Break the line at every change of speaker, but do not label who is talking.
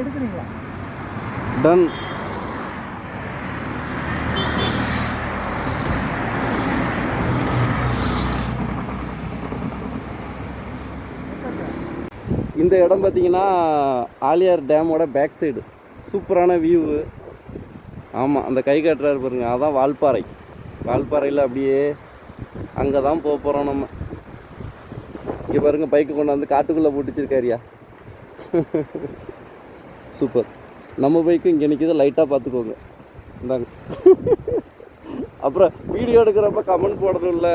எடுக்கிறீங்களா?
டன். இந்த இடம் பார்த்தீங்கன்னா ஆலியார் டேமோட பேக் சைடு. சூப்பரான வியூவு. ஆமாம், அந்த கை காட்டுறாரு பாருங்க, அதான் வால்பாறை. வால்பாறையில் அப்படியே அங்கே தான் போக போகிறோம் நம்ம. இங்கே பாருங்க, பைக்கு கொண்டாந்து காட்டுக்குள்ளே போட்டுச்சிருக்காரியா. சூப்பர். நம்ம பைக்கு இங்கே நிற்கிது, லைட்டாக பார்த்துக்கோங்க. இந்தாங்க. அப்புறம் வீடியோ எடுக்கிறப்ப கமெண்ட் போடணும்ல.